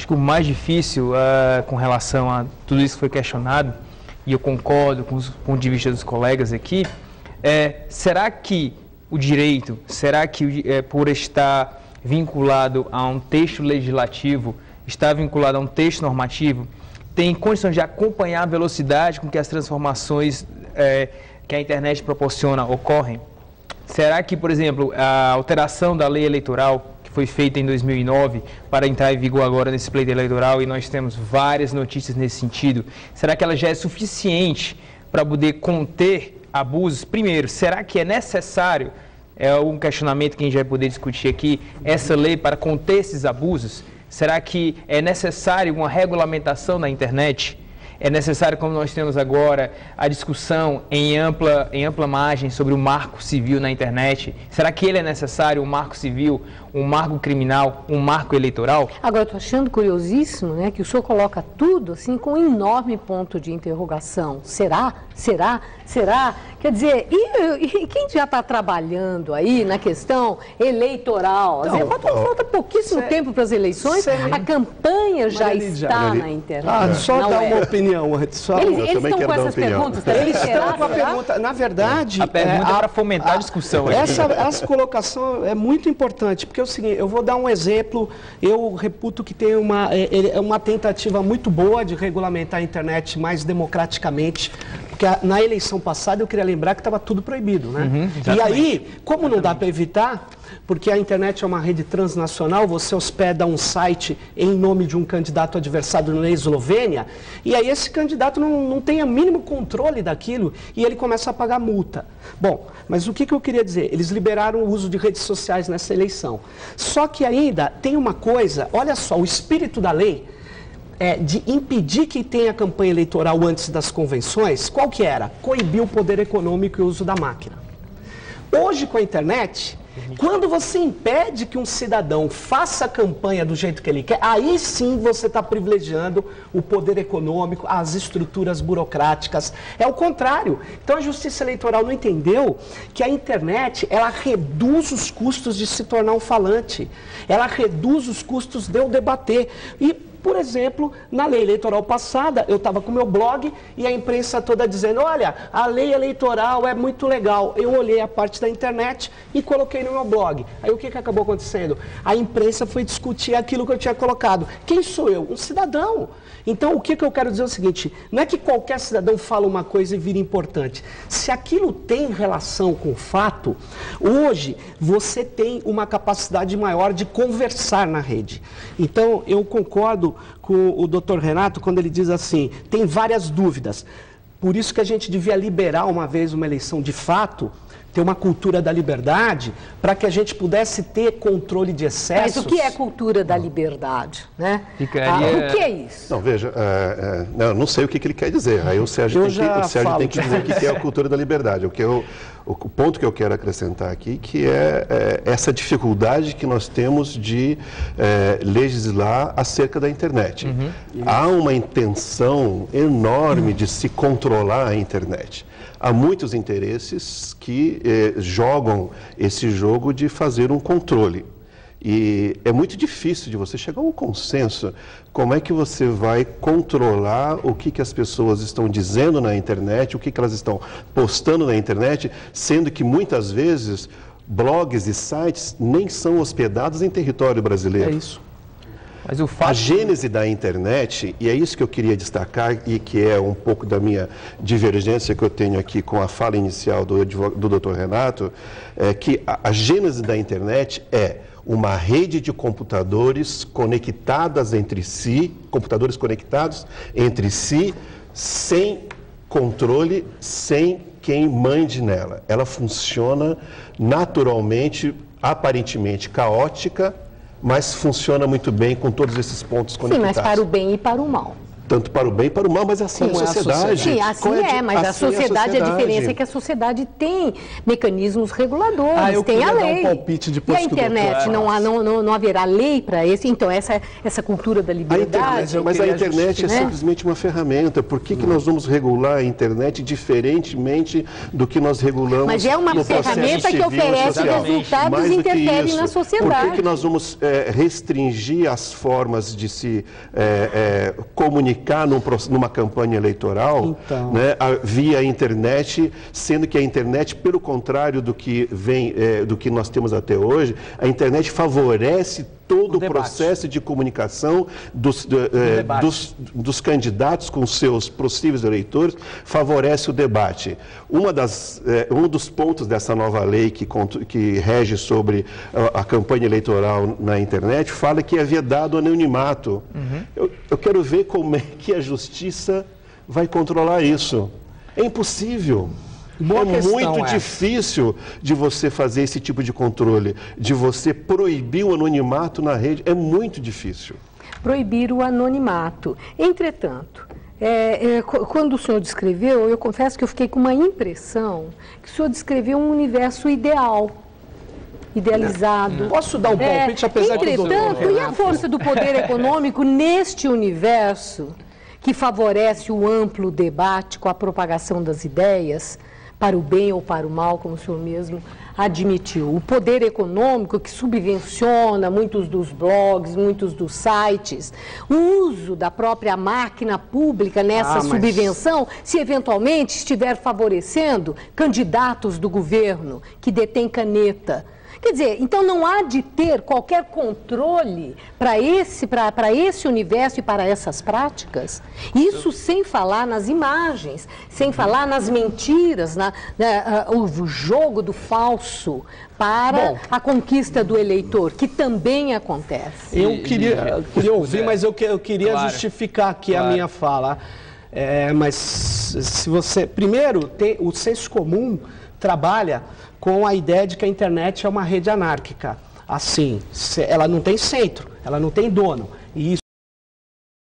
acho que o mais difícil com relação a tudo isso que foi questionado, e eu concordo com os pontos de vista dos colegas aqui, será que o direito, por estar vinculado a um texto legislativo, está vinculado a um texto normativo, tem condições de acompanhar a velocidade com que as transformações que a internet proporciona ocorrem? Será que, por exemplo, a alteração da lei eleitoral, que foi feita em 2009, para entrar em vigor agora nesse pleito eleitoral, e nós temos várias notícias nesse sentido, será que ela já é suficiente para poder conter abusos? Primeiro, será que é necessário, um questionamento que a gente vai poder discutir aqui, essa lei para conter esses abusos? Será que é necessário uma regulamentação da internet? É necessário, como nós temos agora, a discussão em ampla margem sobre o marco civil na internet? Será que ele é necessário, um marco civil, um marco criminal, um marco eleitoral? Agora, eu estou achando curiosíssimo, né, que o senhor coloca tudo assim com um enorme ponto de interrogação. Será? Será? Será? Quer dizer, e quem já está trabalhando aí na questão eleitoral? Então, falta pouquíssimo tempo para as eleições, a campanha já está na internet. Só dar uma opinião antes. Eles estão com essas perguntas? Eles estão com a pergunta. Na verdade... A pergunta é para fomentar a discussão. Essa colocação é muito importante, porque é o seguinte, eu vou dar um exemplo, eu reputo que tem uma tentativa muito boa de regulamentar a internet mais democraticamente, porque na eleição passada eu queria lembrar que estava tudo proibido, né? E aí, como não dá para evitar, porque a internet é uma rede transnacional, você hospeda um site em nome de um candidato adversário na Eslovênia, e aí esse candidato não tem o mínimo controle daquilo, e ele começa a pagar multa. Bom, mas o que eu queria dizer? Eles liberaram o uso de redes sociais nessa eleição. Só que ainda tem uma coisa, olha só, o espírito da lei de impedir que tenha campanha eleitoral antes das convenções, qual que era? Coibir o poder econômico e o uso da máquina. Hoje, com a internet, quando você impede que um cidadão faça a campanha do jeito que ele quer, aí sim você está privilegiando o poder econômico, as estruturas burocráticas. É o contrário. Então a Justiça Eleitoral não entendeu que a internet, ela reduz os custos de se tornar um falante. Ela reduz os custos de eu debater. E, por exemplo, na lei eleitoral passada, eu estava com o meu blog e a imprensa toda dizendo, olha, a lei eleitoral é muito legal. Eu olhei a parte da internet e coloquei no meu blog. Aí o que acabou acontecendo? A imprensa foi discutir aquilo que eu tinha colocado. Quem sou eu? Um cidadão. Então, o que eu quero dizer é o seguinte, não é que qualquer cidadão fala uma coisa e vira importante. Se aquilo tem relação com o fato, hoje você tem uma capacidade maior de conversar na rede. Então, eu concordo com o Dr. Renato quando ele diz assim, tem várias dúvidas. Por isso que a gente devia liberar uma vez uma eleição de fato, ter uma cultura da liberdade, para que a gente pudesse ter controle de excessos. Mas o que é cultura da liberdade? Né? O que é isso? Não, veja, não sei o que ele quer dizer. Aí o Sérgio tem que dizer o que é a cultura da liberdade. O ponto que eu quero acrescentar aqui, que é essa dificuldade que nós temos de legislar acerca da internet. Há uma intenção enorme de se controlar a internet. Há muitos interesses que jogam esse jogo de fazer um controle. E é muito difícil de você chegar a um consenso. Como é que você vai controlar o que as pessoas estão dizendo na internet, o que elas estão postando na internet, sendo que muitas vezes blogs e sites nem são hospedados em território brasileiro. É isso. Mas o fato... A gênese da internet, e é isso que eu queria destacar e que é um pouco da minha divergência que eu tenho aqui com a fala inicial do Dr. Renato, é que a gênese da internet é uma rede de computadores conectadas entre si, computadores conectados entre si, sem controle, sem quem mande nela. Ela funciona naturalmente, aparentemente caótica, mas funciona muito bem com todos esses pontos conectados. Sim, mas para o bem e para o mal. tanto para o bem e para o mal, mas assim é a sociedade. Sim, assim mas a sociedade, a diferença é que a sociedade tem mecanismos reguladores, tem a lei. Dar um palpite depois e a internet, não haverá lei para isso. Então, essa cultura da liberdade... Mas a internet é simplesmente uma ferramenta. Por que nós vamos regular a internet diferentemente do que nós regulamos? Mas é uma ferramenta que oferece resultados e interfere na sociedade. Por que nós vamos restringir as formas de se comunicar numa campanha eleitoral, né, via internet, sendo que a internet, pelo contrário do que do que nós temos até hoje, a internet favorece todo o processo de comunicação dos candidatos com seus possíveis eleitores, favorece o debate. Um dos pontos dessa nova lei que rege sobre a campanha eleitoral na internet fala que é vedado o anonimato. Eu quero ver como é que a justiça vai controlar isso. É impossível. É muito difícil de você fazer esse tipo de controle, de você proibir o anonimato na rede, é muito difícil. Proibir o anonimato. Entretanto, quando o senhor descreveu, eu confesso que eu fiquei com uma impressão que o senhor descreveu um universo idealizado. Posso dar um palpite, apesar de... Entretanto, e a força do poder econômico neste universo que favorece o amplo debate com a propagação das ideias, para o bem ou para o mal, como o senhor mesmo admitiu. O poder econômico que subvenciona muitos dos blogs, muitos dos sites, o uso da própria máquina pública nessa subvenção, se eventualmente estiver favorecendo candidatos do governo que detêm caneta. Quer dizer, então não há de ter qualquer controle para esse universo e para essas práticas? Isso sem falar nas imagens, sem falar nas mentiras, o jogo do falso para a conquista do eleitor, que também acontece. Eu queria ouvir, mas eu queria justificar aqui a minha fala. Mas se você... Primeiro, o senso comum trabalha com a ideia de que a internet é uma rede anárquica. Assim, ela não tem centro, ela não tem dono. E